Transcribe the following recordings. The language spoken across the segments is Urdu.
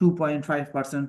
2.5%,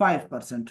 5%।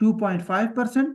2.5%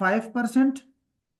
5%।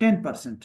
10%।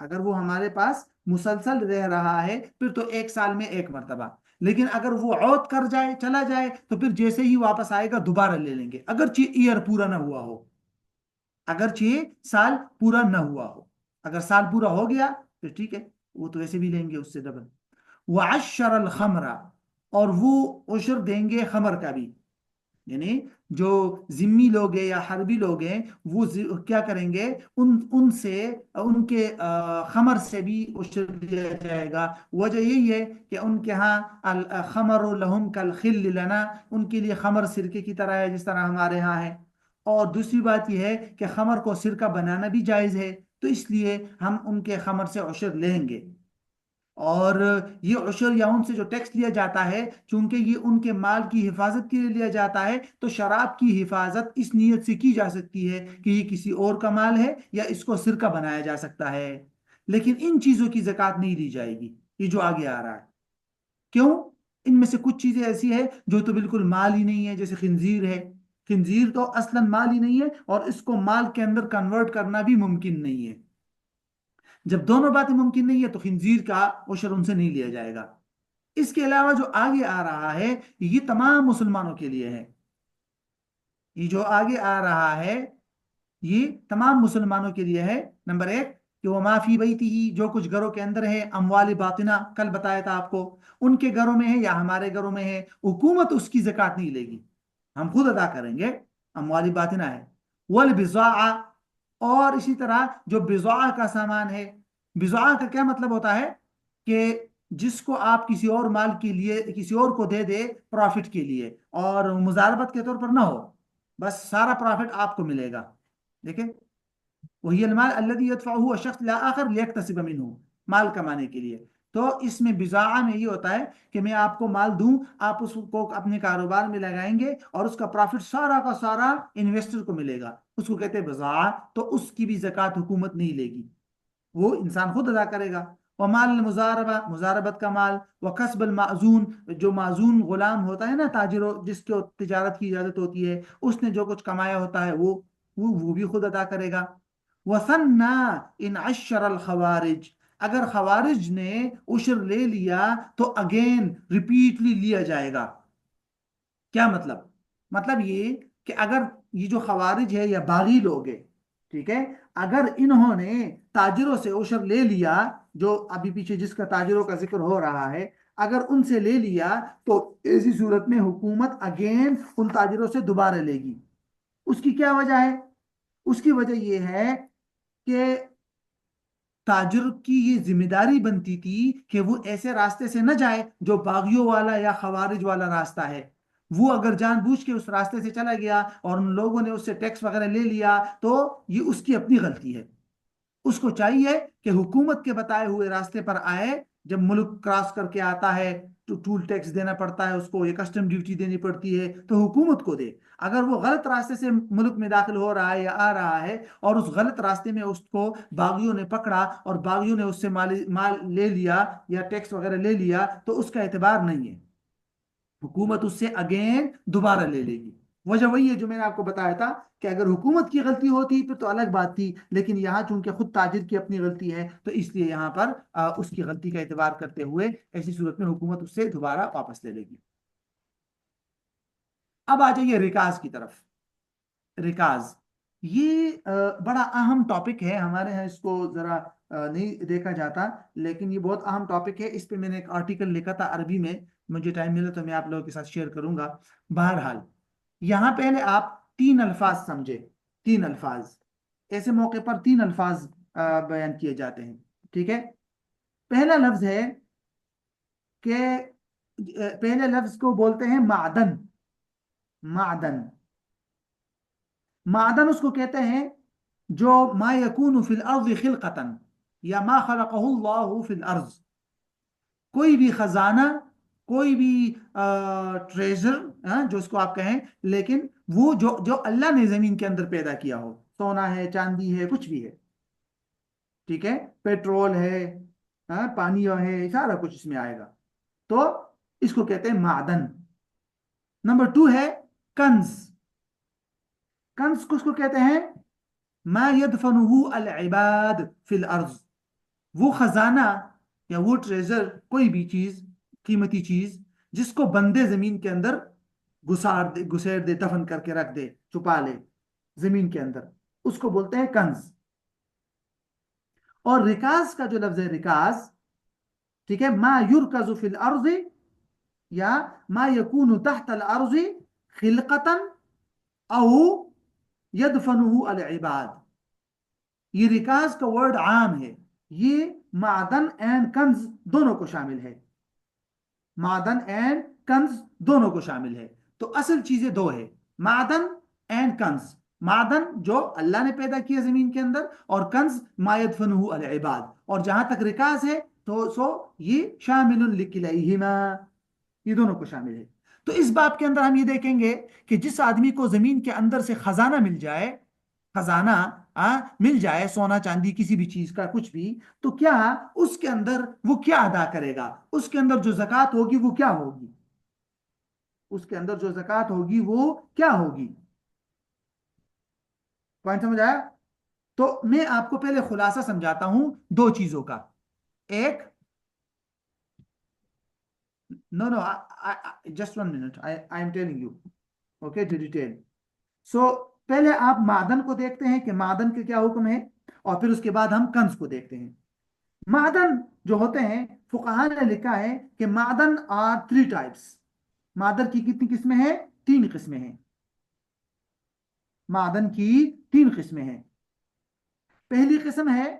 اگر وہ ہمارے پاس مسلسل رہ رہا ہے پھر تو 1 سال میں 1 مرتبہ، لیکن اگر وہ عود کر جائے چلا جائے تو پھر جیسے ہی واپس آئے گا دوبارہ لے لیں گے، اگرچہ ایئر پورا نہ ہوا ہو، اگرچہ سال پورا نہ ہوا ہو، اگر سال پورا ہو گیا پھر ٹھیک ہے، وہ تو ایسے بھی لیں گے اس سے ڈبل۔ وعشر الخمر، اور وہ عشر دیں گے خمر کا بھی، یعنی جو ذمی لوگ ہیں یا حربی لوگ ہیں وہ کیا کریں گے، ان سے ان کے خمر سے بھی عشر دیا جائے گا۔ وجہ یہی ہے کہ ان کے ہاں الخمر لہم کالخل لنا، ان کے لیے خمر سرکے کی طرح ہے جس طرح ہمارے ہاں ہے، اور دوسری بات یہ ہے کہ خمر کو سرکہ بنانا بھی جائز ہے، تو اس لیے ہم ان کے خمر سے عشر لیں گے۔ اور یہ عشر یا ان سے جو ٹیکس لیا جاتا ہے چونکہ یہ ان کے مال کی حفاظت کے لیے لیا جاتا ہے، تو شراب کی حفاظت اس نیت سے کی جا سکتی ہے کہ یہ کسی اور کا مال ہے یا اس کو سرکہ بنایا جا سکتا ہے، لیکن ان چیزوں کی زکوٰۃ نہیں دی جائے گی، یہ جو آگے آ رہا ہے۔ کیوں؟ ان میں سے کچھ چیزیں ایسی ہیں جو تو بالکل مال ہی نہیں ہے، جیسے خنزیر ہے، خنزیر تو اصلا مال ہی نہیں ہے اور اس کو مال کے اندر کنورٹ کرنا بھی ممکن نہیں ہے۔ جب دونوں باتیں ممکن نہیں ہے تو خنزیر کا عشر ان سے نہیں لیا جائے گا۔ اس کے علاوہ جو آگے آ رہا ہے یہ تمام مسلمانوں کے لیے ہے، یہ جو آگے آ رہا ہے یہ تمام مسلمانوں کے لیے ہے۔ نمبر 1 کہ وہ معافی بیتی ہی، جو کچھ گھروں کے اندر ہے، اموال باطنہ کل بتایا تھا آپ کو، ان کے گھروں میں ہے یا ہمارے گھروں میں ہے، حکومت اس کی زکوٰۃ نہیں لے گی، ہم خود ادا کریں گے، اموال باطنہ ہے۔ والبضاعہ، اور اسی طرح جو بضاعہ کا سامان ہے، بضاعہ کا کیا مطلب ہوتا ہے کہ جس کو آپ کسی اور مال کے لیے کسی اور کو دے دے پروفٹ کے لیے اور مزاربت کے طور پر نہ ہو، بس سارا پروفٹ آپ کو ملے گا، دیکھیں، وہی المال الذي يدفعه الشخص لا آخر ليكتسب منه، مال کمانے کے لیے۔ تو اس میں بضاعہ میں یہ ہوتا ہے کہ میں آپ کو مال دوں، آپ اس کو اپنے کاروبار میں لگائیں گے اور اس کا پروفٹ سارا کا سارا انویسٹر کو ملے گا، اس کو کہتے ہیں بضاعہ، تو اس کی بھی زکوٰۃ حکومت نہیں لے گی، وہ انسان خود ادا کرے گا۔ ومال المزاربہ، مزاربت کا مال، وکسب المعزون، جو معزون غلام ہوتا ہے نا تاجر جس کو تجارت کی اجازت ہوتی ہے، اس نے جو کچھ کمایا ہوتا ہے وہ بھی خود ادا کرے گا۔ وثنا ان عشر الخوارج، اگر خوارج نے عشر لے لیا تو اگین ریپیٹلی لیا جائے گا۔ کیا مطلب؟ مطلب یہ کہ اگر یہ جو خوارج ہے یا باغی لوگ ہیں، ٹھیک ہے، اگر انہوں نے تاجروں سے عشر لے لیا، جو ابھی پیچھے جس کا تاجروں کا ذکر ہو رہا ہے، اگر ان سے لے لیا تو ایسی صورت میں حکومت اگین ان تاجروں سے دوبارہ لے گی۔ اس کی کیا وجہ ہے؟ اس کی وجہ یہ ہے کہ تاجر کی یہ ذمہ داری بنتی تھی کہ وہ ایسے راستے سے نہ جائے جو باغیوں والا یا خوارج والا راستہ ہے، وہ اگر جان بوجھ کے اس راستے سے چلا گیا اور ان لوگوں نے اس سے ٹیکس وغیرہ لے لیا تو یہ اس کی اپنی غلطی ہے۔ اس کو چاہیے کہ حکومت کے بتائے ہوئے راستے پر آئے، جب ملک کراس کر کے آتا ہے تو ٹول ٹیکس دینا پڑتا ہے، اس کو یہ کسٹم ڈیوٹی دینی پڑتی ہے تو حکومت کو دے۔ اگر وہ غلط راستے سے ملک میں داخل ہو رہا ہے یا آ رہا ہے اور اس غلط راستے میں اس کو باغیوں نے پکڑا اور باغیوں نے اس سے مال لے لیا یا ٹیکس وغیرہ لے لیا تو اس کا اعتبار نہیں ہے، حکومت اس سے اگین دوبارہ لے لے گی۔ وجہ وہی ہے جو میں نے آپ کو بتایا تھا کہ اگر حکومت کی غلطی ہوتی پھر تو الگ بات تھی، لیکن یہاں چونکہ خود تاجر کی اپنی غلطی ہے تو اس لیے یہاں پر اس کی غلطی کا اعتبار کرتے ہوئے ایسی صورت میں حکومت اس سے دوبارہ واپس لے لے گی۔ اب آ جائیے ریکاز کی طرف۔ ریکاز یہ بڑا اہم ٹاپک ہے ہمارے ہاں، اس کو ذرا نہیں دیکھا جاتا لیکن یہ بہت اہم ٹاپک ہے۔ اس پہ میں نے ایک آرٹیکل لکھا تھا عربی میں، مجھے ٹائم ملا تو میں آپ لوگوں کے ساتھ شیئر کروں گا۔ بہرحال یہاں پہلے آپ 3 الفاظ سمجھے، 3 الفاظ، ایسے موقع پر 3 الفاظ بیان کیے جاتے ہیں، ٹھیک ہے۔ پہلا لفظ ہے کہ پہلے لفظ کو بولتے ہیں معدن۔ معدن، معدن اس کو کہتے ہیں جو ما یکون فی الارض خلقتا یا ما خلقہ اللہ فی الارض، کوئی بھی خزانہ، کوئی بھی ٹریزر جو اس کو آپ کہیں، لیکن وہ جو اللہ نے زمین کے اندر پیدا کیا ہو، سونا ہے، چاندی ہے، کچھ بھی ہے، ٹھیک ہے، پیٹرول ہے، پانی ہے، سارا کچھ اس میں آئے گا، تو اس کو کہتے ہیں معدن۔ نمبر 2 ہے کنز۔ کنز کس کو کہتے ہیں؟ ما يدفنه العباد فی الارض، وہ خزانہ یا وہ ٹریزر، کوئی بھی چیز، قیمتی چیز جس کو بندے زمین کے اندر گسیر دے، دفن کر کے رکھ دے، چھپا لے زمین کے اندر، اس کو بولتے ہیں کنز۔ اور رکاز کا جو لفظ ہے رکاز، ٹھیک ہے، ما یرکز فی الارض یا ما یکون تحت الارض خلقتا او یدفنہ العباد، یہ رکاز کا ورڈ عام ہے، یہ معدن اینڈ کنز دونوں کو شامل ہے، معدن اینڈ کنز دونوں کو شامل ہے۔ تو اصل چیزیں دو ہے، معدن اینڈ کنز۔ معدن جو اللہ نے پیدا کیا زمین کے اندر، اور کنز ما یدفنہ العباد۔ اور جہاں تک رکاز ہے تو یہ شامل لکلیہما، یہ دونوں کو شامل ہے۔ تو اس باب کے اندر ہم یہ دیکھیں گے کہ جس آدمی کو زمین کے اندر سے خزانہ مل جائے، خزانہ مل جائے، سونا چاندی کسی بھی چیز کا کچھ بھی، تو کیا اس کے اندر وہ کیا ادا کرے گا؟ اس کے اندر جو زکوٰۃ ہوگی وہ کیا ہوگی؟ اس کے اندر جو زکوٰۃ ہوگی وہ کیا ہوگی؟ پوائنٹ سمجھ آیا؟ تو میں آپ کو پہلے خلاصہ سمجھاتا ہوں دو چیزوں کا۔ ایک، no no just 1 minute, I am telling you, okay, detail. So پہلے آپ معدن کو دیکھتے ہیں کہ معدن کے کیا حکم ہے، اور پھر اس کے بعد ہم کنز کو دیکھتے ہیں۔ معدن جو ہوتے ہیں، فقہاء نے لکھا ہے کہ معدن آر 3 ٹائپس۔ معدن کی کتنی قسمیں ہیں؟ 3 قسمیں ہیں۔ معدن کی 3 قسمیں ہیں۔ پہلی قسم ہے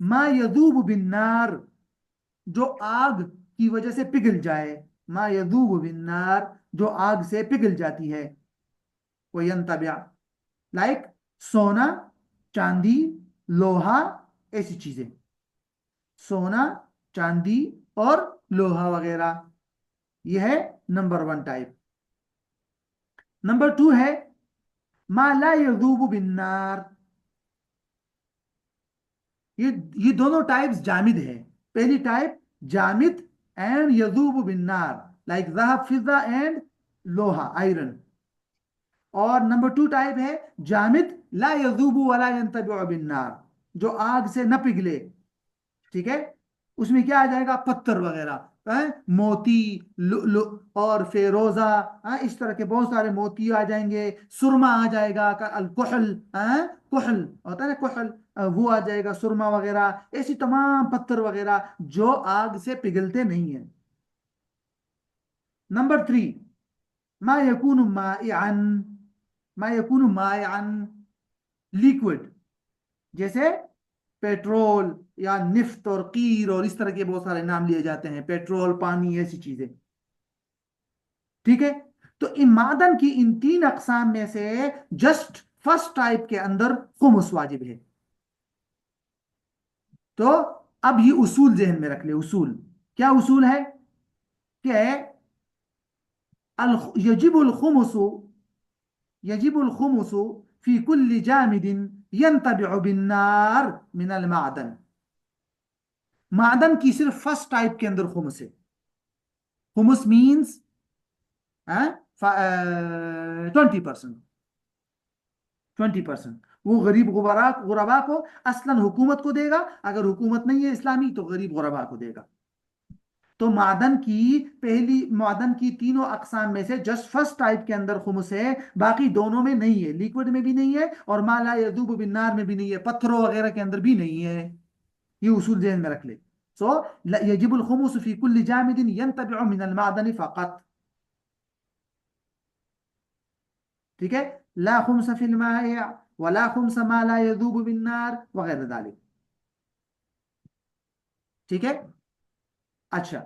ما یذوب بالنار، جو آگ کی وجہ سے پگھل جائے، ما یذوب بالنار، جو آگ سے پگھل جاتی ہے، وینتبع، لائک سونا، چاندی، لوہا، ایسی چیزیں، سونا، چاندی اور لوہا وغیرہ، یہ ہے نمبر 1 ٹائپ۔ نمبر 2 ہے ما لا یذوب بالنار، یہ دونوں ٹائپس جامد ہے۔ پہلی ٹائپ جامد اینڈ یذوب بالنار، لائک ذهب، فضہ اینڈ لوہا، آئرن۔ اور نمبر 2 ٹائپ ہے جامد لا یذوب ولا ينتبع بالنار، جو آگ سے نہ پگھلے، ٹھیک ہے، اس میں کیا آ جائے گا؟ پتھر وغیرہ، موتی، اور فیروزہ، اس طرح کے بہت سارے موتی آ جائیں گے، سرما آ جائے گا، الکحل، کحل ہوتا ہے نا، کحل، وہ آ جائے گا، سرما وغیرہ، ایسی تمام پتھر وغیرہ جو آگ سے پگھلتے نہیں ہیں۔ نمبر 3 ما یکون مائعا، ما یکون مائعا، لیکوڈ، جیسے پیٹرول یا نفت اور قیر اور اس طرح کے بہت سارے نام لیے جاتے ہیں، پیٹرول، پانی، ایسی چیزیں، ٹھیک ہے۔ تو ان معدن کی ان 3 اقسام میں سے جسٹ فرسٹ ٹائپ کے اندر خمس واجب ہے۔ تو اب یہ اصول ذہن میں رکھ لے۔ اصول کیا اصول ہے؟ کہ یجب الخمس، یجب الخمس فی کل جامد ینتبع بالنار من المعدن، معدن کی صرف فرسٹ ٹائپ کے اندر خمس ہے۔ خمس مینس 20%، 20%، وہ غریب غربا کو، اصلا حکومت کو دے گا، اگر حکومت نہیں ہے اسلامی تو غریب غربا کو دے گا۔ تو معدن کی تینوں اقسام میں سے جسٹ فرسٹ ٹائپ کے اندر خمس ہے، باقی دونوں میں نہیں ہے، لیکوڈ میں بھی نہیں ہے اور ما لا یذوب بالنار میں بھی نہیں ہے، پتھروں وغیرہ کے اندر بھی نہیں ہے۔ یہ اصول ذہن میں رکھ لے۔ سو یجب الخمس فی کل جامد ینتبع من المعدن فقط، ٹھیک ہے، لا خمس فی المائع ولا خمس ما لا یذوب بالنار وغیرہ ذلك، ٹھیک ہے۔ اچھا،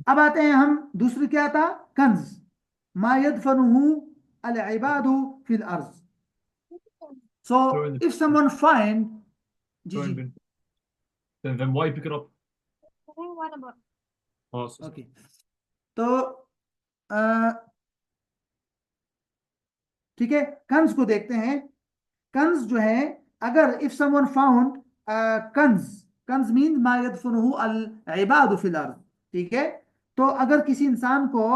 اب آتے ہیں ہم دوسری، کیا تھا؟ کنز، ما يدفنه العباد فی الارض۔ So if someone find، جی جی، Then why pick it up? Okay, تو ٹھیک ہے، کنز کو دیکھتے ہیں۔ کنز جو ہے، اگر if someone found Kanz, Kanz means ما يدفنه العباد فی الارض، ٹھیک ہے، تو اگر کسی انسان کو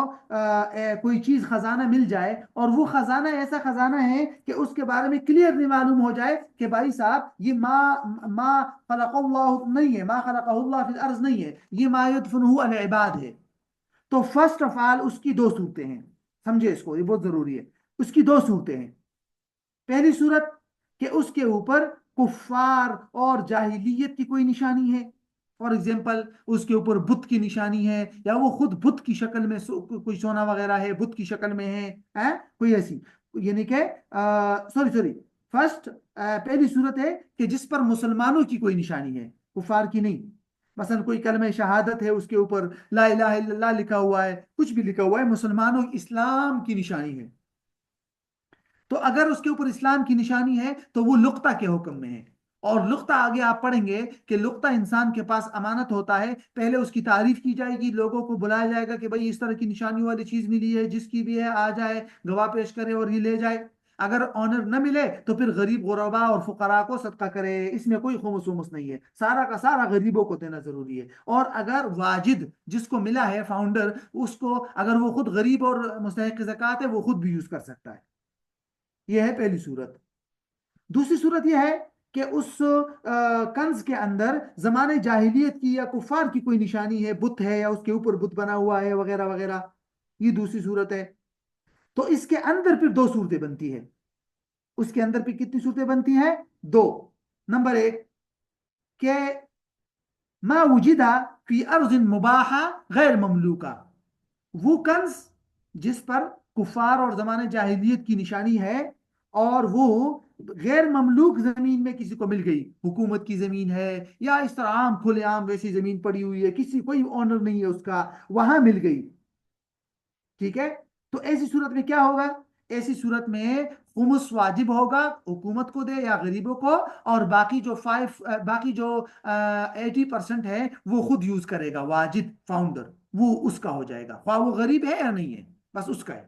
کوئی چیز خزانہ مل جائے اور وہ خزانہ ایسا خزانہ ہے کہ اس کے بارے میں کلیئر نہیں معلوم ہو جائے کہ بھائی صاحب یہ ما خلق اللہ نہیں ہے، ما خلقہ اللہ فی الارض نہیں ہے، یہ ما یدفنہ العباد ہے، تو فرسٹ آف آل اس کی دو صورتیں ہیں، سمجھے اس کو، یہ بہت ضروری ہے۔ اس کی دو صورتیں ہیں۔ پہلی صورت کہ اس کے اوپر کفار اور جاہلیت کی کوئی نشانی ہے، فار ایگزامپل اس کے اوپر بت کی نشانی ہے، یا وہ خود بت کی شکل میں کوئی سونا وغیرہ ہے، بت کی شکل میں ہے کوئی ایسی، یعنی کہ سوری فرسٹ پہلی صورت ہے کہ جس پر مسلمانوں کی کوئی نشانی ہے، کفار کی نہیں۔ مثلا کوئی کلمہ شہادت ہے، اس کے اوپر لا الہ الا اللہ لکھا ہوا ہے، کچھ بھی لکھا ہوا ہے، مسلمانوں اسلام کی نشانی ہے، تو اگر اس کے اوپر اسلام کی نشانی ہے تو وہ لقطہ کے حکم میں ہے۔ اور لقطہ آگے آپ پڑھیں گے کہ لقطہ انسان کے پاس امانت ہوتا ہے، پہلے اس کی تعریف کی جائے گی، لوگوں کو بلایا جائے گا کہ بھائی اس طرح کی نشانی والی چیز ملی ہے، جس کی بھی ہے آ جائے، گواہ پیش کرے اور یہ لے جائے۔ اگر آنر نہ ملے تو پھر غریب غربا اور فقراء کو صدقہ کرے، اس میں کوئی خمس ومس نہیں ہے، سارا کا سارا غریبوں کو دینا ضروری ہے۔ اور اگر واجد جس کو ملا ہے فاؤنڈر، اس کو اگر وہ خود غریب اور مستحق زکوٰۃ ہے، وہ خود بھی یوز کر سکتا ہے۔ یہ ہے پہلی صورت۔ دوسری صورت یہ ہے کہ اس کنز کے اندر زمانے جاہلیت کی یا کفار کی کوئی نشانی ہے، بت ہے یا اس کے اوپر بت بنا ہوا ہے وغیرہ وغیرہ، یہ دوسری صورت ہے۔ تو اس کے اندر پھر دو صورتیں بنتی ہیں۔ اس کے اندر پھر کتنی صورتیں بنتی ہیں؟ دو۔ نمبر ایک کہ ما وجد فی ارض مباحہ غیر مملوکہ، وہ کنز جس پر کفار اور زمانے جاہلیت کی نشانی ہے اور وہ غیر مملوک زمین میں کسی کو مل گئی، حکومت کی زمین ہے یا اس طرح عام کھلے عام ویسی زمین پڑی ہوئی ہے، کسی کوئی آنر نہیں ہے اس کا، وہاں مل گئی، ٹھیک ہے، تو ایسی صورت میں کیا ہوگا؟ ایسی صورت میں خمس واجب ہوگا، حکومت کو دے یا غریبوں کو، اور باقی جو 80% ہے وہ خود یوز کرے گا، واجد فاؤنڈر وہ اس کا ہو جائے گا، خواہ وہ غریب ہے یا نہیں ہے، بس اس کا ہے۔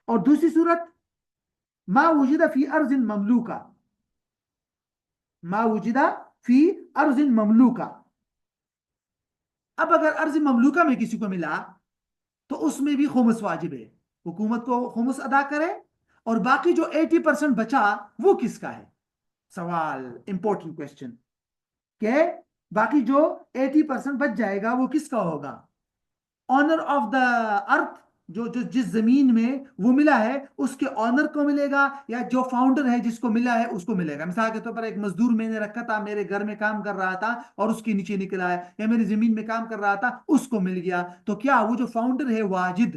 اور دوسری صورت ما وجد فی ارض مملوکہ، ما وجد فی ارض مملوکہ، اب اگر ارض مملوکہ میں کسی کو ملا تو اس میں بھی خمس واجب ہے، حکومت کو خمس ادا کرے، اور باقی جو 80% بچا وہ کس کا ہے؟ سوال امپورٹنٹ کوشچن، کہ باقی جو 80% بچ جائے گا وہ کس کا ہوگا؟ آنر آف دا ارتھ، جو جس زمین میں وہ ملا ہے اس کے آنر کو ملے گا، یا جو فاؤنڈر ہے جس کو ملا ہے اس کو ملے گا؟ مثال کے طور پر ایک مزدور میں نے رکھا تھا، میرے گھر میں کام کر رہا تھا اور اس کے نیچے نکلا ہے، یا میری زمین میں کام کر رہا تھا اس کو مل گیا، تو کیا وہ جو فاؤنڈر ہے واجد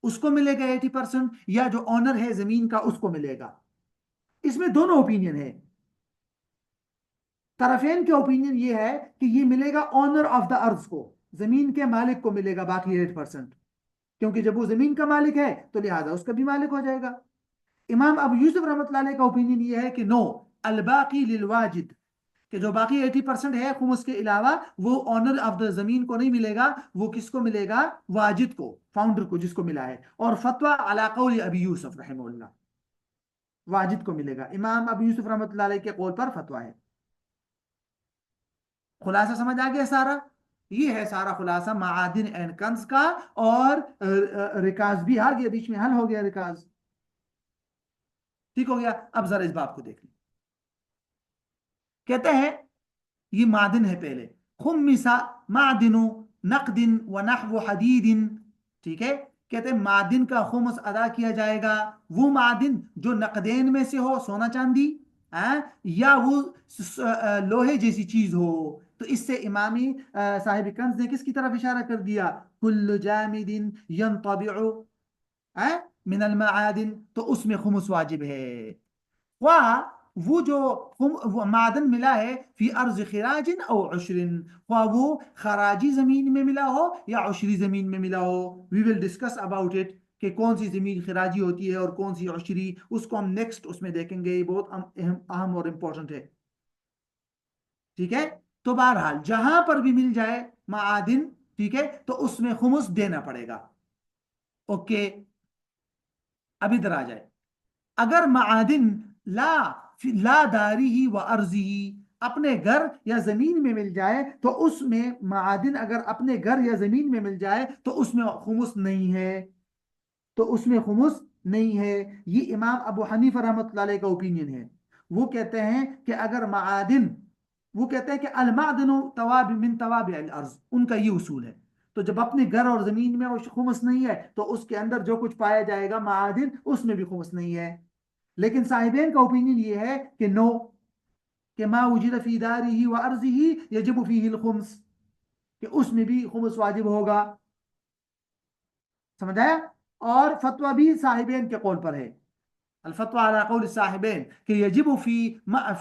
اس کو ملے گا 80%، یا جو آنر ہے زمین کا اس کو ملے گا؟ اس میں دونوں اوپینین ہے، طرفین کے اوپینین یہ ہے کہ یہ ملے گا آنر آف دا ارض کو، زمین کے مالک کو ملے گا باقی 8%، کیونکہ جب وہ زمین کا مالک ہے تو لہذا اس کا بھی مالک ہو جائے گا۔ امام ابو یوسف رحمۃ اللہ علیہ کا اوپینین یہ ہے کہ نو، الباقی للواجد، کہ جو باقی 80% ہے خمس کے علاوہ وہ آنر آف دا زمین کو نہیں ملے گا، وہ کس کو ملے گا؟ واجد کو، فاؤنڈر کو جس کو ملا ہے۔ اور فتویٰ علی قول ابی یوسف رحمہ اللہ، واجد کو ملے گا، امام ابو یوسف رحمۃ اللہ علیہ کے قول پر فتویٰ ہے۔ خلاصہ سمجھ آ گیا سارا؟ یہ ہے سارا خلاصہ معادن اینڈ کنز کا، اور ریکاز بھی آ گیا بیچ میں، حل ہو گیا ریکاز، ٹھیک ہو گیا۔ اب ذرا اس باب کو دیکھ لیں، کہتے ہیں یہ معدن ہے، پہلے خمس معدن نقد ونحو حدید، ٹھیک ہے، کہتے ہیں معدن کا خمس ادا کیا جائے گا، وہ معدن جو نقدین میں سے ہو، سونا چاندی، یا وہ لوہے جیسی چیز ہو۔ تو اس سے امامی صاحب کنز نے کس کی طرف اشارہ کر دیا؟ کل جامد ينطبع من المعادن، تو اس میں خمس واجب ہے۔ وہ جو معدن ملا ہے فی ارض خراج او عشر، خواہ وہ خراجی زمین میں ملا ہو یا عشری زمین میں ملا ہو، وی ول ڈسکس اباؤٹ اٹ کہ کون سی زمین خراجی ہوتی ہے اور کون سی عشری، اس کو ہم نیکسٹ اس میں دیکھیں گے، یہ بہت اہم اور امپورٹنٹ ہے، ٹھیک ہے۔ تو بہرحال جہاں پر بھی مل جائے معادن، ٹھیک ہے، تو اس میں خمس دینا پڑے گا، اوکے۔ اب ادھر آ جائے، اگر معادن لا داری ہی و ارضی ہی، اپنے گھر یا زمین میں مل جائے تو اس میں معادن اگر اپنے گھر یا زمین میں مل جائے تو اس میں خمس نہیں ہے، تو اس میں خمس نہیں ہے۔ یہ امام ابو حنیفہ رحمۃ اللہ علیہ کا اوپینین ہے۔ وہ کہتے ہیں کہ اگر معادن، وہ کہتے ہیں کہ المعدن تواب من توابع الارض، ان کا یہ اصول ہے۔ تو جب اپنے گھر اور زمین میں وہ خمس نہیں ہے تو اس کے اندر جو کچھ پایا جائے گا معادن، اس میں بھی خمس نہیں ہے۔ لیکن صاحبین کا اوپینین یہ ہے کہ نو، کہ ما وجد فی دارہ و ارضہ یجب فیہ الخمس، کہ اس میں بھی خمس واجب ہوگا۔ سمجھ آیا؟ اور فتویٰ بھی صاحبین کے قول پر ہے، الفتوى على قول الصاحبين کہ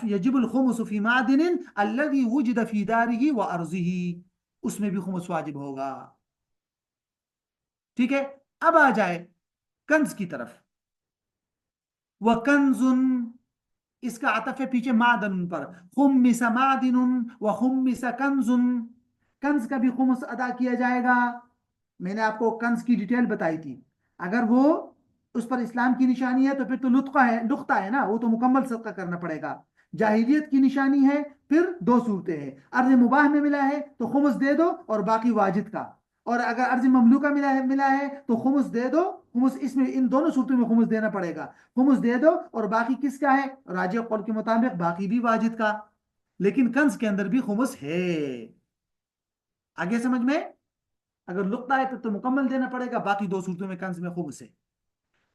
یجب الخمس فی معدن الذي وجد فی دارہ و ارضہ، اس میں بھی خمس واجب ہوگا۔ ٹھیک ہے، اب آ جائے کنز کی طرف۔ وکنز، اس کا عطف ہے پیچھے معدن پر، خمس معدن و خمس کنز، کنز کا بھی خمس ادا کیا جائے گا۔ میں نے آپ کو کنز کی ڈیٹیل بتائی تھی، اگر وہ اس پر اسلام کی نشانی ہے تو پھر تو لقطہ ہے نا، وہ تو مکمل صدقہ کرنا پڑے گا۔ جاہلیت کی نشانی ہے پھر دو صورتیں ہیں، ارض مباح میں ملا ہے تو خمس دے دو اور باقی واجد کا، اور اگر ارض مملوکہ ملا ہے تو خمس دے دو، خمس اس میں ان دونوں صورتوں میں خمس دینا پڑے گا، خمس دے دو اور باقی کس کا ہے؟ راجح قول کے مطابق باقی بھی واجد کا، لیکن کنز کے اندر بھی خمس ہے۔ آگے سمجھ میں؟ اگر لقطہ ہے تو مکمل دینا پڑے گا، باقی دو صورتوں میں کنز میں خمس ہے۔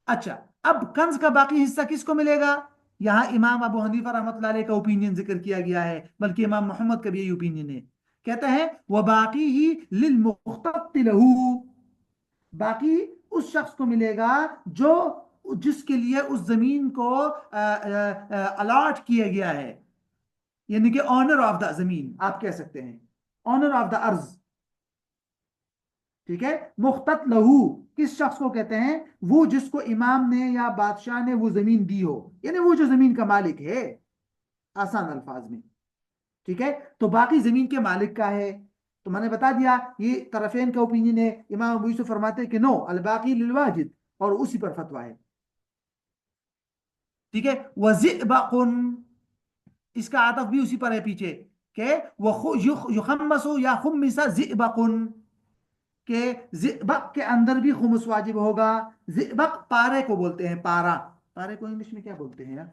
اچھا، اب کنز کا باقی حصہ کس کو ملے گا؟ یہاں امام ابو حنیفہ رحمۃ اللہ علیہ کا اوپینین ذکر کیا گیا ہے، بلکہ امام محمد کا بھی یہی اوپینین ہے۔ کہتے ہیں وَبَاقِيهِ لِلْمُخْتَطِّ لَهُ، باقی اس شخص کو ملے گا جو جس کے لیے اس زمین کو الاٹ کیا گیا ہے، یعنی کہ آنر آف دا زمین آپ کہہ سکتے ہیں، آنر آف دا ارض۔ ٹھیک ہے، مختص لہو کس شخص کو کہتے ہیں؟ وہ جس کو امام نے یا بادشاہ نے وہ زمین دی ہو، یعنی وہ جو زمین کا مالک ہے، آسان الفاظ میں۔ ٹھیک ہے، تو باقی زمین کے مالک کا ہے۔ تو میں نے بتا دیا یہ طرفین کا اوپینین ہے۔ امام ابو یوسف فرماتے ہیں کہ نو، الباقی للواجد، اور اسی پر فتویٰ ہے۔ ٹھیک ہے، وَزِئْبَقٌ، اس کا عطف بھی اسی پر ہے پیچھے، کہ یخمس یا خمس زئبق، کہ زئبق کے اندر بھی خمس واجب ہوگا۔ زئبق پارے کو بولتے ہیں، پارا، پارے کو انگلش میں کیا بولتے ہیں یار؟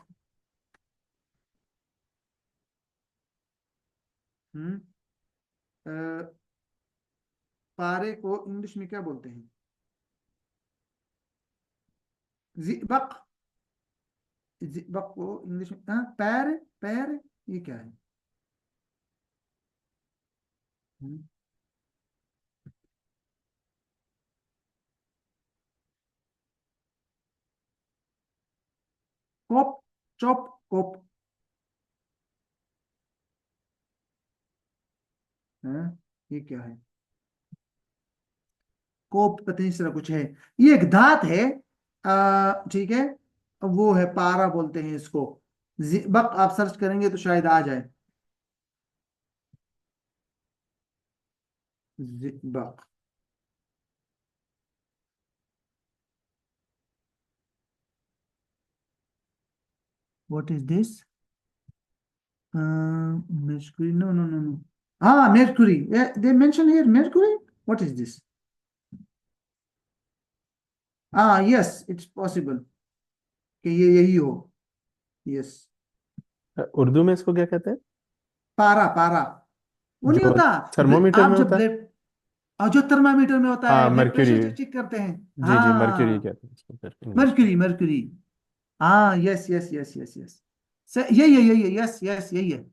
پارے کو انگلش میں کیا بولتے ہیں؟ زئبق، زئبق کو انگلش میں پیر، پیر یہ کیا ہے؟ کوپ، چوپ، کوپ، یہ کیا ہے؟ کوپ پتہ نہیں، اس طرح کچھ ہے، یہ ایک دھات ہے۔ ٹھیک ہے، وہ ہے پارا بولتے ہیں اس کو۔ زئبق آپ سرچ کریں گے تو شاید آ جائے، زئبق۔ What is this? Mercury? No, no, no, no. Mercury. Yeah, they mention here Mercury. What is this? Yes, it's possible کہ یہ یہی ہو۔ Yes. اردو میں اس کو کیا کہتے ہیں؟ پارا، پارا وہ نہیں جو ہوتا تھرمومیٹر آپ میں جب ہوتا ہے؟ جو تھرمامیٹر میں ہوتا ہے، بلڈ مرکوری، پریشر چیک کرتے ہیں۔ جی جی مرکوری کہتے ہیں اس کو پھر انگلش میں۔ مرکوری، مرکوری، یس یس یس یس یس، یہی ہے، یہی ہے، یس یس یہی ہے،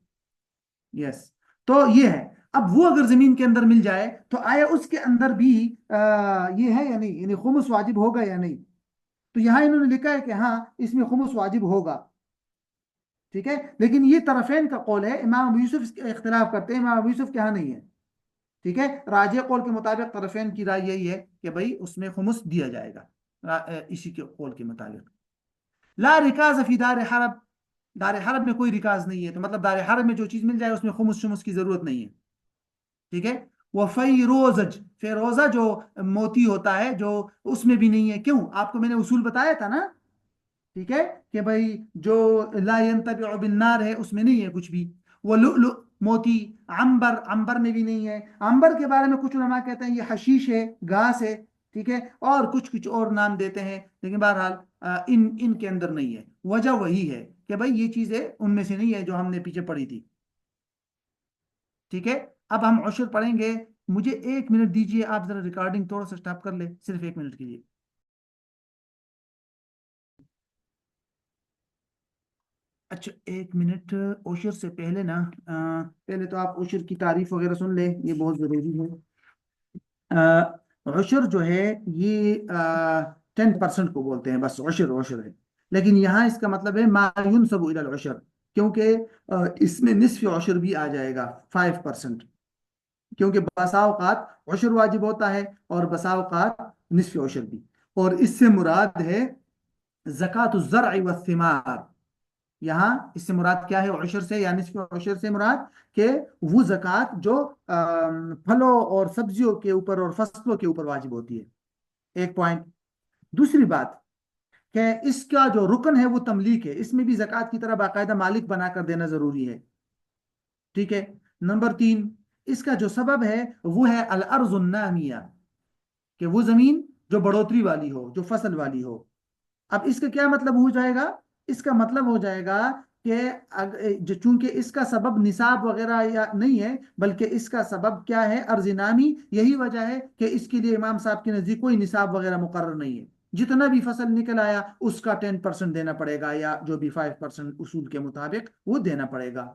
یس۔ تو یہ ہے، اب وہ اگر زمین کے اندر مل جائے تو آیا اس کے اندر بھی یہ ہے یا نہیں، یعنی خمس واجب ہوگا یا نہیں؟ تو یہاں انہوں نے لکھا ہے کہ ہاں اس میں خمس واجب ہوگا۔ ٹھیک ہے، لیکن یہ طرفین کا قول ہے، امام ابو یوسف اس کے اختلاف کرتے ہیں، امام ابو یوسف کے ہاں نہیں ہے۔ ٹھیک ہے، راجح قول کے مطابق طرفین کی رائے یہی ہے کہ بھائی اس میں خمس دیا جائے گا، اسی کے قول کے مطابق۔ لا رکاز فی دار حرب، دار حرب میں کوئی رکاز نہیں ہے، تو مطلب دار حرب میں جو چیز مل جائے اس میں خمس شمس کی ضرورت نہیں ہے۔ ٹھیک ہے، وفیروزج، فیروزہ جو موتی ہوتا ہے، جو اس میں بھی نہیں ہے۔ کیوں؟ آپ کو میں نے اصول بتایا تھا نا، ٹھیک ہے، کہ بھائی جو لا ينتبع بالنار ہے اس میں نہیں ہے کچھ بھی۔ وہ لؤلؤ موتی، عنبر، عنبر میں بھی نہیں ہے. عنبر کے بارے میں کچھ علماء کہتے ہیں یہ حشیش ہے، گھاس ہے، ٹھیک ہے، اور کچھ اور نام دیتے ہیں، لیکن بہرحال ان کے اندر نہیں ہے. وجہ وہی ہے کہ بھائی یہ چیزیں ان میں سے نہیں ہے جو ہم نے پیچھے پڑھی تھی. ٹھیک ہے، اب ہم عشر پڑھیں گے. مجھے 1 منٹ دیجیے، آپ ذرا ریکارڈنگ تھوڑا سا سٹاپ کر لیں، صرف 1 منٹ کے لیے. اچھا 1 منٹ. عشر سے پہلے نا پہلے تو آپ عشر کی تعریف وغیرہ سن لیں، یہ بہت ضروری ہے. عشر جو ہے یہ 10% کو بولتے ہیں، بس عشر عشر ہے. لیکن یہاں اس کا مطلب ہے ما ینسب الی العشر، کیونکہ اس میں نصف عشر بھی آ جائے گا، 5%. کیونکہ بسا اوقات عشر واجب ہوتا ہے اور بسا اوقات نصف عشر بھی. اور اس سے مراد ہے زکوٰۃ الزرع والثمار. یہاں اس سے مراد کیا ہے؟ عشر سے یا نصف عشر سے مراد کہ وہ زکوٰۃ جو پھلوں اور سبزیوں کے اوپر اور فصلوں کے اوپر واجب ہوتی ہے. ایک پوائنٹ. دوسری بات کہ اس کا جو رکن ہے وہ تملیک ہے، اس میں بھی زکوٰۃ کی طرح باقاعدہ مالک بنا کر دینا ضروری ہے. ٹھیک ہے. نمبر 3، اس کا جو سبب ہے وہ ہے الارض النامیہ، کہ وہ زمین جو بڑھوتری والی ہو، جو فصل والی ہو. اب اس کا کیا مطلب ہو جائے گا؟ اس کا مطلب ہو جائے گا کہ چونکہ اس کا سبب نصاب وغیرہ یا نہیں ہے، بلکہ اس کا سبب کیا ہے؟ ارض نامی. یہی وجہ ہے کہ اس کے لیے امام صاحب کے نزدیک کوئی نصاب وغیرہ مقرر نہیں ہے. جتنا بھی فصل نکل آیا اس کا 10% دینا پڑے گا، یا جو بھی 5% اصول کے مطابق وہ دینا پڑے گا.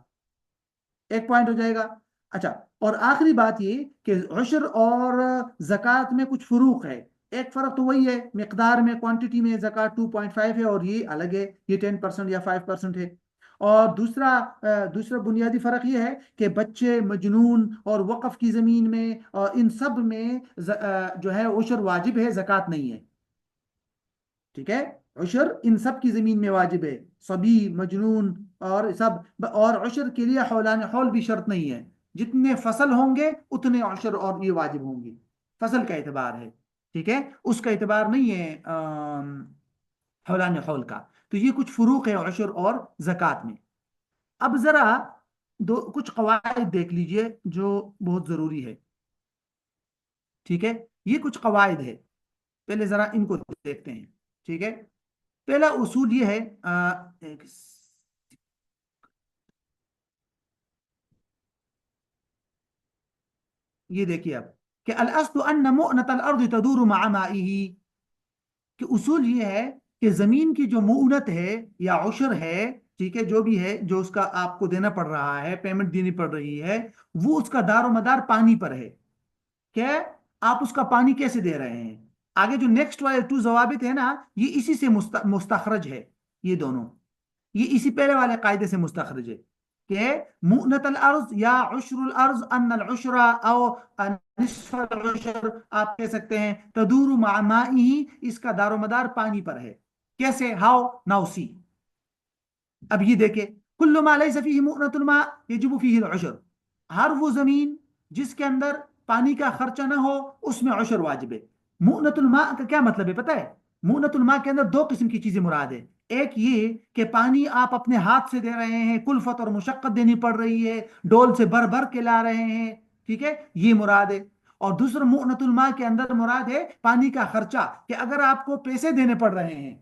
ایک پوائنٹ ہو جائے گا. اچھا، اور آخری بات یہ کہ عشر اور زکوٰۃ میں کچھ فروق ہے. ایک فرق تو وہی ہے مقدار میں، کوانٹٹی میں زکوٰۃ 2.5 ہے اور یہ الگ ہے، یہ 10% یا 5% ہے. اور دوسرا بنیادی فرق یہ ہے کہ بچے، مجنون اور وقف کی زمین میں ان سب میں جو ہے عشر واجب ہے، زکوٰۃ نہیں ہے. ٹھیک ہے، عشر ان سب کی زمین میں واجب ہے، صبی، مجنون اور سب. اور عشر کے لیے حولان حول بھی شرط نہیں ہے، جتنے فصل ہوں گے اتنے عشر اور یہ واجب ہوں گے. فصل کا اعتبار ہے، ٹھیک ہے، اس کا اعتبار نہیں ہے حولان حول کا. تو یہ کچھ فروق ہے عشر اور زکوٰۃ میں. اب ذرا کچھ قواعد دیکھ لیجئے جو بہت ضروری ہے. ٹھیک ہے، یہ کچھ قواعد ہے، پہلے ذرا ان کو دیکھتے ہیں. ٹھیک ہے، پہلا اصول یہ ہے یہ دیکھیے اب کہ الاصل ان مؤنة الارض تدور مع مائه، کہ اصول یہ ہے کہ زمین کی جو مؤنت ہے یا عشر ہے، ٹھیک ہے، جو بھی ہے جو اس کا آپ کو دینا پڑ رہا ہے، پیمنٹ دینی پڑ رہی ہے، وہ اس کا دار و مدار پانی پر ہے. کہ آپ اس کا پانی کیسے دے رہے ہیں. آگے جو نیکسٹ والے 2 ضوابط ہے نا، یہ اسی سے مستخرج ہے. یہ دونوں یہ اسی پہلے والے قاعدے سے مستخرج ہے کہ مؤنت الارض یا عشر الارض ان العشر او نصف العشر، آپ کہہ سکتے ہیں تدور مع مائه، اس کا دار و مدار پانی پر ہے. کیسے؟ How now see. اب یہ دیکھیں، کل ما لیس فیہ مؤنت الماء یجب فیہ العشر، ہر وہ زمین جس کے اندر پانی کا خرچہ نہ ہو اس میں عشر واجب ہے. مؤنت الماء کا کیا مطلب ہے پتہ ہے؟ مؤنت الماء کے اندر 2 قسم کی چیزیں مراد ہے. ایک یہ کہ پانی آپ اپنے ہاتھ سے دے رہے ہیں، کلفت اور مشقت دینی پڑ رہی ہے، ڈول سے بھر بھر کے لا رہے ہیں، ٹھیک ہے، یہ مراد ہے. اور دوسرا مؤنت الماء کے اندر مراد ہے پانی کا خرچہ، کہ اگر آپ کو پیسے دینے پڑ رہے ہیں،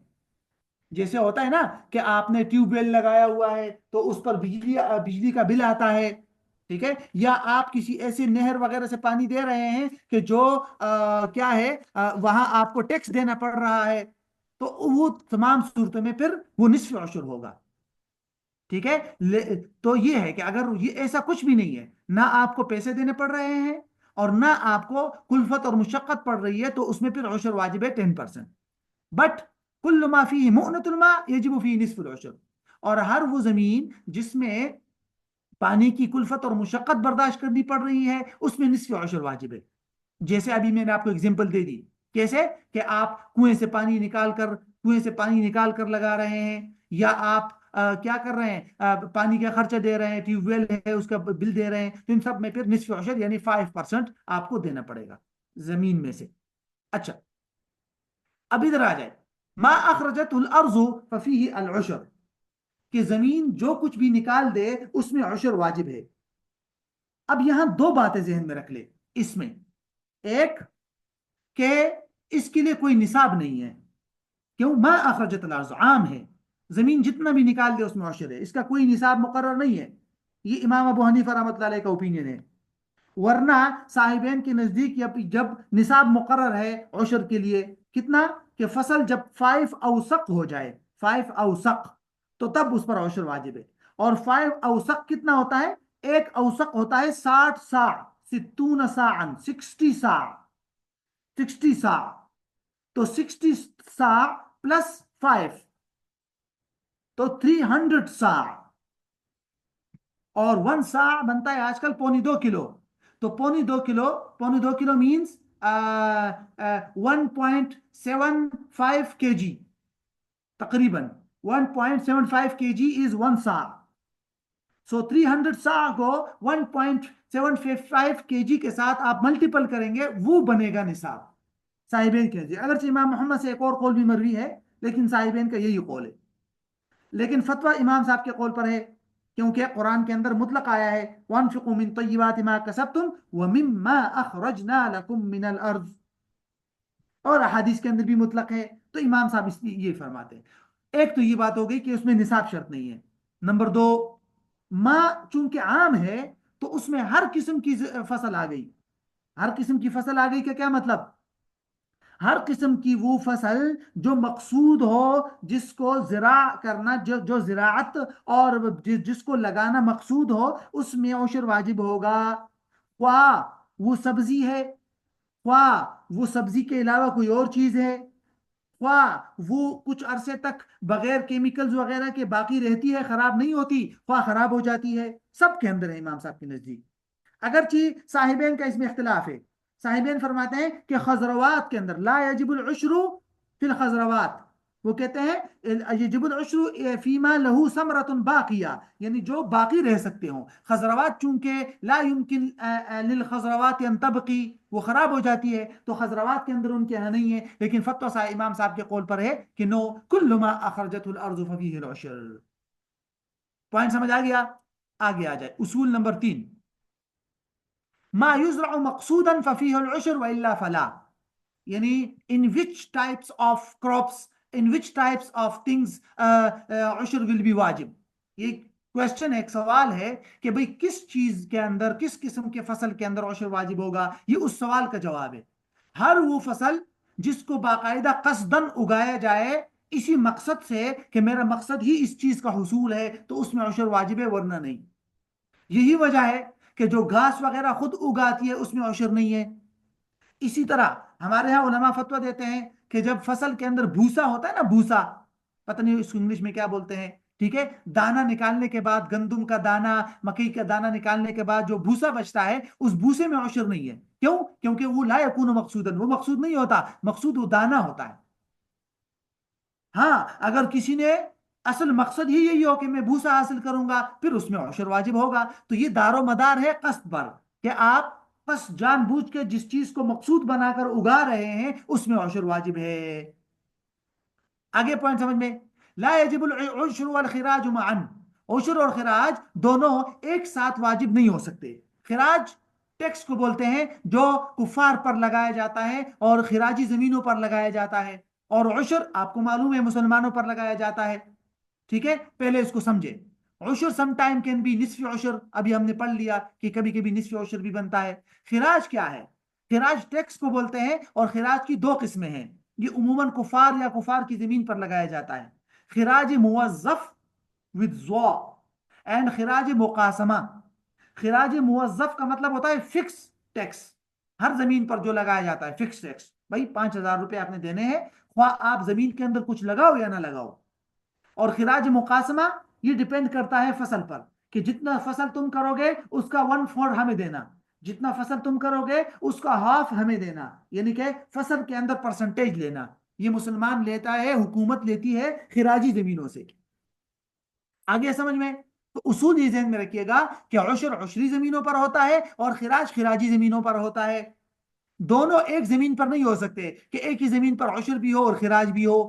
جیسے ہوتا ہے نا کہ آپ نے ٹیوب ویل لگایا ہوا ہے تو اس پر بجلی کا بل آتا ہے، ٹھیک ہے، یا آپ کسی ایسے نہر وغیرہ سے پانی دے رہے ہیں کہ جو کیا ہے وہاں آپ کو ٹیکس دینا پڑ رہا ہے، تو وہ تمام صورتوں میں پھر وہ نصف عشر ہوگا. ٹھیک ہے، تو یہ ہے کہ اگر یہ ایسا کچھ بھی نہیں ہے، نہ آپ کو پیسے دینے پڑ رہے ہیں اور نہ آپ کو کلفت اور مشقت پڑ رہی ہے، تو اس میں پھر عشر واجب ہے 10%. بٹ کل ما فیہ مؤنت الماء یجب فیہ نصف العشر، اور ہر وہ زمین جس میں پانی کی کلفت اور مشقت برداشت کرنی پڑ رہی ہے اس میں نصف عشر واجب ہے. جیسے ابھی میں نے آپ کو اگزامپل دے دی، کیسے کہ آپ کنویں سے پانی نکال کر لگا رہے ہیں، یا آپ کیا کر رہے ہیں، پانی کا خرچہ دے رہے ہیں، ٹیوب ویل ہے اس کا بل دے رہے ہیں، تو ان سب میں پھر نصف عشر یعنی 5% آپ کو دینا پڑے گا زمین میں سے. اچھا، اب ادھر آ جائے ما اخرجت الارض ففیہ العشر. کہ زمین جو کچھ بھی نکال دے اس میں عشر واجب ہے. اب یہاں دو باتیں ذہن میں رکھ لے اس میں. ایک کہ اس کے لیے کوئی نصاب نہیں ہے. کیوں؟ ما اخرجت الارض عام ہے، زمین جتنا بھی نکال دے اس میں عشر ہے، اس کا کوئی نصاب مقرر نہیں ہے. یہ امام ابو حنیفہ رحمۃ اللہ علیہ کا اوپینین ہے. ورنہ صاحبین کے نزدیک جب نصاب مقرر ہے عشر کے لیے کتنا، کہ فصل جب 5 اوسق ہو جائے، 5 اوسق، تو تب اس پر عشر واجب ہے. اور 5 اوسق کتنا ہوتا ہے؟ ایک اوسق ہوتا ہے 60 ساع، 60 ساعا، 60 ساع، 60 ساع. تو 60 ساع پلس 5 تو 300 ساع. اور 1 ساع بنتا ہے آج کل 1.25 کلو. تو 1.25 کلو مینس 1.75 کے جی، تقریباً 1.75 کے جی از 1 ساع. سو 300 ساع کو 1.75 کے جی کے ساتھ آپ ملٹیپل کریں گے، وہ بنے گا نصاب صاحبین کے. اگرچہ امام محمد سے ایک اور قول بھی مروی ہے، لیکن صاحبین کا یہی قول ہے. لیکن فتویٰ امام صاحب کے قول پر ہے، کیونکہ قرآن کے اندر مطلق آیا ہے وَانفِقُوا مِن طَيِّبَاتِ مَا كَسَبْتُمْ وَمِمَّا أَخْرَجْنَا لَكُم مِّنَ الْأَرْضِ، اور احادیث کے اندر بھی مطلق ہے. تو امام صاحب اس لیے یہ فرماتے ہیں. ایک تو یہ بات ہو گئی کہ اس میں نصاب شرط نہیں ہے. نمبر دو، ما چونکہ عام ہے تو اس میں ہر قسم کی فصل آ گئی. ہر قسم کی فصل آ گئی کا کیا مطلب؟ ہر قسم کی وہ فصل جو مقصود ہو، جس کو زراع کرنا، جو زراعت اور جس کو لگانا مقصود ہو، اس میں عشر واجب ہوگا. خواہ وہ سبزی ہے، خواہ وہ سبزی کے علاوہ کوئی اور چیز ہے، خواہ وہ کچھ عرصے تک بغیر کیمیکلز وغیرہ کے باقی رہتی ہے، خراب نہیں ہوتی، خواہ خراب ہو جاتی ہے، سب کے اندر ہے امام صاحب کے نزدیک. اگرچہ صاحبین کا اس میں اختلاف ہے. صاحبین فرماتے ہیں کہ خضروات کے اندر لا یجب العشر فی الخضروات، وہ کہتے ہیں یجب العشر فیما لہو ثمرۃ باقیہ، یعنی جو باقی رہ سکتے ہوں. خضروات چونکہ لا يمکن للخضروات ان تبقی، وہ خراب ہو جاتی ہے، تو خضروات کے اندر ان کے یہاں نہیں ہے. لیکن فتویٰ امام صاحب کے قول پر ہے کہ نو، کل ما اخرجت الارض ففیہ العشر. پوائنٹ سمجھ آ گیا؟ آگے آ جائے اصول نمبر 3. ما يزرع مقصودا ففيه العشر والا فلا، یعنی in which types of crops, in which types of things عشر will be واجب. یہ کوشچن ایک سوال ہے کہ بھئی کس چیز کے اندر، کس قسم کے فصل کے اندر عشر واجب ہوگا. یہ اس سوال کا جواب ہے. ہر وہ فصل جس کو باقاعدہ قصدن اگایا جائے اسی مقصد سے کہ میرا مقصد ہی اس چیز کا حصول ہے، تو اس میں عشر واجب ہے، ورنہ نہیں. یہی وجہ ہے کہ جو گھاس وغیرہ خود اگاتی ہے اس میں عشر نہیں ہے. اسی طرح ہمارے ہاں علماء فتویٰ دیتے ہیں کہ جب فصل کے اندر بھوسا ہوتا ہے نا، بھوسا، پتہ نہیں اس کو انگلش میں کیا بولتے ہیں، ٹھیک ہے، دانا نکالنے کے بعد، گندم کا دانا، مکئی کا دانا نکالنے کے بعد جو بھوسا بچتا ہے، اس بھوسے میں عشر نہیں ہے. کیوں؟ کیونکہ وہ لا یکون مقصودا، وہ مقصود نہیں ہوتا، مقصود وہ دانا ہوتا ہے. ہاں اگر کسی نے اصل مقصد ہی یہی ہو کہ میں بھوسا حاصل کروں گا، پھر اس میں عشر واجب ہوگا. تو یہ دار و مدار ہے قصد پر، کہ آپ بس جان بوجھ کے جس چیز کو مقصود بنا کر اگا رہے ہیں اس میں عشر واجب ہے. آگے پوائنٹ سمجھ میں. لا یجب العشر والخراج معا، عشر اور خراج دونوں ایک ساتھ واجب نہیں ہو سکتے. خراج ٹیکس کو بولتے ہیں جو کفار پر لگایا جاتا ہے اور خراجی زمینوں پر لگایا جاتا ہے، اور عشر آپ کو معلوم ہے مسلمانوں پر لگایا جاتا ہے. ٹھیک ہے، پہلے اس کو سمجھے. عشر سم ٹائم کین بی نصف عشر، ابھی ہم نے پڑھ لیا کہ کبھی کبھی نصف عشر بھی بنتا ہے. خراج کیا ہے؟ خراج ٹیکس کو بولتے ہیں، اور خراج کی دو قسمیں ہیں. یہ عموماً کفار یا کفار کی زمین پر لگایا جاتا ہے. خراج موظف with ضا اینڈ خراج مقاسمہ. خراج موظف کا مطلب ہوتا ہے فکس ٹیکس، ہر زمین پر جو لگایا جاتا ہے فکس ٹیکس. بھائی 5,000 روپے آپ نے دینے ہیں، خواہ آپ زمین کے اندر کچھ لگاؤ یا نہ لگاؤ. اور خراج مقاسمہ یہ ڈیپینڈ کرتا ہے فصل پر، کہ جتنا فصل تم کرو گے اس کا 1/4 ہمیں دینا، جتنا فصل تم کرو گے اس کا ہاف ہمیں دینا، یعنی کہ فصل کے اندر پرسنٹیج لینا. یہ مسلمان لیتا ہے، حکومت لیتی ہے خراجی زمینوں سے. آگے سمجھ میں؟ تو اصول یہ ذہن میں رکھیے گا کہ عشر عشری زمینوں پر ہوتا ہے اور خراج خراجی زمینوں پر ہوتا ہے. دونوں ایک زمین پر نہیں ہو سکتے کہ ایک ہی زمین پر عشر بھی ہو اور خراج بھی ہو.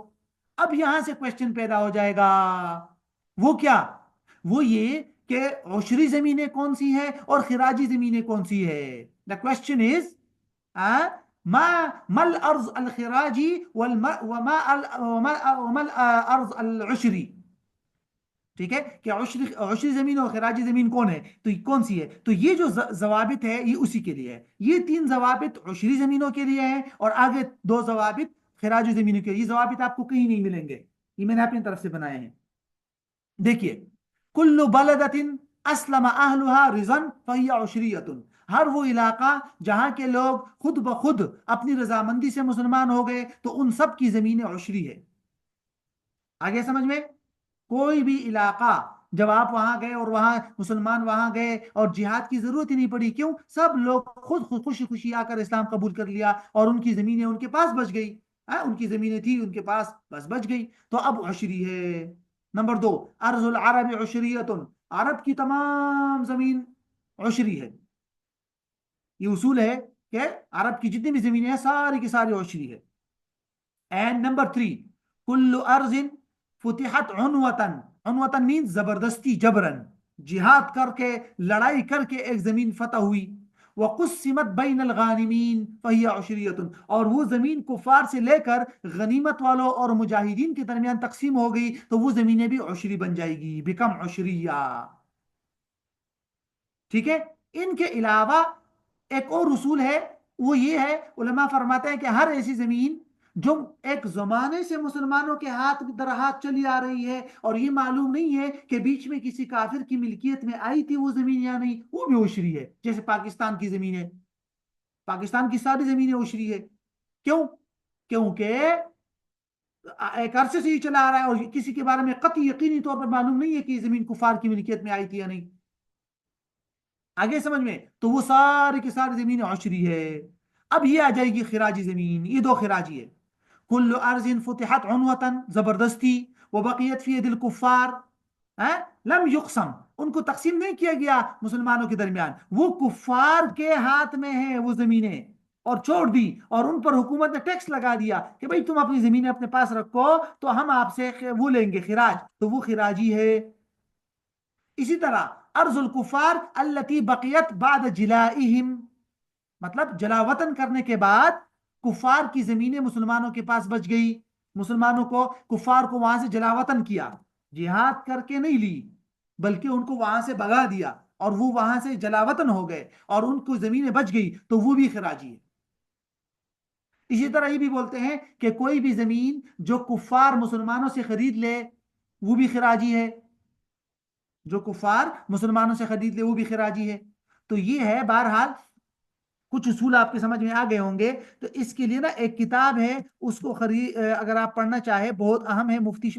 اب یہاں سے کوشچن پیدا ہو جائے گا، وہ کیا؟ وہ یہ کہ عشری زمینیں کون سی ہیں اور خراجی زمینیں کون سی ہے. دا کوشچن از ما الارض الخراجی وما الارض العشری. ٹھیک ہے کہ عشری زمین اور خراجی زمین کون ہے، تو کون سی ہے. تو یہ جو ضوابط ہے یہ اسی کے لیے ہے. یہ 3 ضوابط عشری زمینوں کے لیے ہیں اور آگے 2 ضوابط خراجی زمینوں کے لیے. یہ ضوابط آپ کو کہیں نہیں ملیں گے، یہ میں نے اپنی طرف سے بنائے ہیں. دیکھیے کل بلدۃ اسلم اہلها رضا فہی عشریۃ. ہر وہ علاقہ جہاں کے لوگ خود بخود اپنی رضامندی سے مسلمان ہو گئے تو ان سب کی زمینیں عشری ہے. آگے سمجھ میں؟ کوئی بھی علاقہ جب آپ وہاں گئے اور وہاں مسلمان وہاں گئے اور جہاد کی ضرورت ہی نہیں پڑی، کیوں؟ سب لوگ خود خوشی خوشی آ کر اسلام قبول کر لیا اور ان کی زمینیں ان کے پاس بچ گئی. ان کی زمینیں تھی ان کے پاس، بس بچ گئی، تو اب عشری ہے. نمبر 2 ارض العرب عشریۃ. عرب کی تمام زمین عشری ہے. یہ اصول ہے کہ عرب کی جتنی بھی زمینیں ہیں ساری کی ساری عشری ہے. اینڈ نمبر 3 کل ارض فتحت عنوتن. عنوتن مینز زبردستی، جبرن، جہاد کر کے، لڑائی کر کے ایک زمین فتح ہوئی. وقسمت بین الغانمین فہی عشریۃ. اور وہ زمین کفار سے لے کر غنیمت والوں اور مجاہدین کے درمیان تقسیم ہو گئی تو وہ زمینیں بھی عشری بن جائے گی، بیکم عشریہ. ٹھیک ہے. ان کے علاوہ ایک اور اصول ہے، وہ یہ ہے، علماء فرماتے ہیں کہ ہر ایسی زمین جو ایک زمانے سے مسلمانوں کے ہاتھ در ہاتھ چلی آ رہی ہے اور یہ معلوم نہیں ہے کہ بیچ میں کسی کافر کی ملکیت میں آئی تھی وہ زمین یا نہیں، وہ بھی عشری ہے. جیسے پاکستان کی زمینیں، پاکستان کی ساری زمینیں عشری ہے. کیوں؟ کیونکہ ایک عرصے سے یہ چلا آ رہا ہے اور کسی کے بارے میں قطعی یقینی طور پر معلوم نہیں ہے کہ یہ زمین کفار کی ملکیت میں آئی تھی یا نہیں. آگے سمجھ میں؟ تو وہ ساری کی ساری زمینیں عشری ہے. اب یہ آ جائے گی خراجی زمین. یہ 2 خراجی ہے. کل ارض فتحت عنوتن، زبردستی، وبقیت فی ید الکفار لم یقسم. ان کو تقسیم نہیں کیا گیا مسلمانوں کے درمیان، وہ کفار کے ہاتھ میں ہیں وہ زمینیں، اور چھوڑ دی. اور ان پر حکومت نے ٹیکس لگا دیا کہ بھئی تم اپنی زمینیں اپنے پاس رکھو تو ہم آپ سے وہ لیں گے خراج، تو وہ خراجی ہے. اسی طرح ارض الکفار التي بقیت بعد جلائهم، مطلب جلا وطن کرنے کے بعد کفار کی زمینیں مسلمانوں کے پاس بچ گئی. مسلمانوں کو، کفار کو وہاں سے جلا وطن کیا، جہاد کر کے نہیں لی بلکہ ان کو وہاں سے بھگا دیا اور وہ وہاں سے جلا وطن ہو گئے اور ان کو زمینیں بچ گئی تو وہ بھی خراجی ہے. اسی طرح یہ بھی بولتے ہیں کہ کوئی بھی زمین جو کفار مسلمانوں سے خرید لے وہ بھی خراجی ہے، جو کفار مسلمانوں سے خرید لے وہ بھی خراجی ہے. تو یہ ہے. بہرحال کچھ اصول آپ کے سمجھ میں آ گئے ہوں گے. تو اس کے لیے نا ایک کتاب ہے، اس کو اگر آپ پڑھنا چاہیں، بہت اہم ہے، مفتی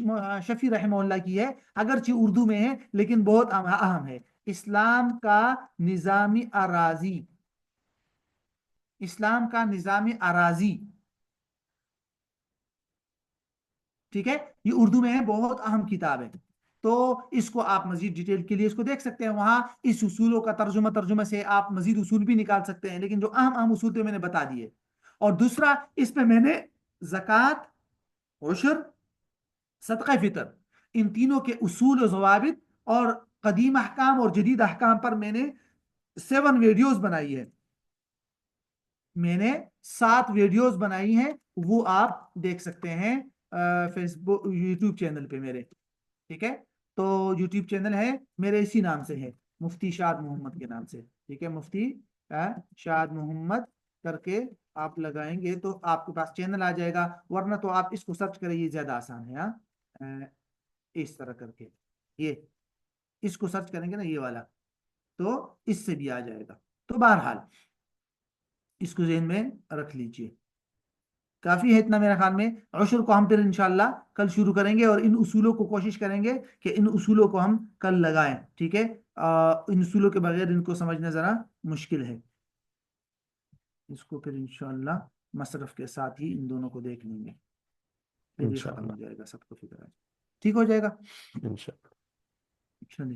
شفیع رحمہ اللہ کی ہے، اگرچہ اردو میں ہے لیکن بہت اہم ہے. اسلام کا نظام اراضی، اسلام کا نظام اراضی. ٹھیک ہے، یہ اردو میں ہے، بہت اہم کتاب ہے. تو اس کو آپ مزید ڈیٹیل کے لیے اس کو دیکھ سکتے ہیں. وہاں اس اصولوں کا ترجمہ سے آپ مزید اصول بھی نکال سکتے ہیں، لیکن جو اہم اہم اصول تھے میں نے بتا دیے. اور دوسرا اس میں نے زکوٰۃ، عشر، صدقہ فطر، ان تینوں کے اصول و ضوابط اور قدیم احکام اور جدید احکام پر میں نے 7 ویڈیوز بنائی ہے. میں نے 7 ویڈیوز بنائی ہیں، وہ آپ دیکھ سکتے ہیں فیس بک، یوٹیوب چینل پہ میرے. ٹھیک ہے، تو یوٹیوب چینل ہے میرے اسی نام سے ہے، مفتی شاد محمد کے نام سے. ٹھیک ہے، مفتی شاد محمد کر کے آپ لگائیں گے تو آپ کے پاس چینل آ جائے گا، ورنہ تو آپ اس کو سرچ کریں، یہ زیادہ آسان ہے. اس طرح کر کے یہ اس کو سرچ کریں گے نا، یہ والا، تو اس سے بھی آ جائے گا. تو بہرحال اس کو ذہن میں رکھ لیجئے. کافی ہے اتنا میرے خیال میں. عشر کو ہم پھر انشاءاللہ کل شروع کریں گے اور ان اصولوں کو کوشش کریں گے کہ ان اصولوں کو ہم کل لگائیں. ٹھیک ہے، ان اصولوں کے بغیر ان کو سمجھنا ذرا مشکل ہے. اس کو پھر انشاءاللہ مصرف کے ساتھ ہی ان دونوں کو دیکھ لیں گے، پھر یہ ختم انشاءاللہ ہو جائے گا، سب کو فکر آ جائے. ٹھیک ہو جائے گا انشاءاللہ. اچھا.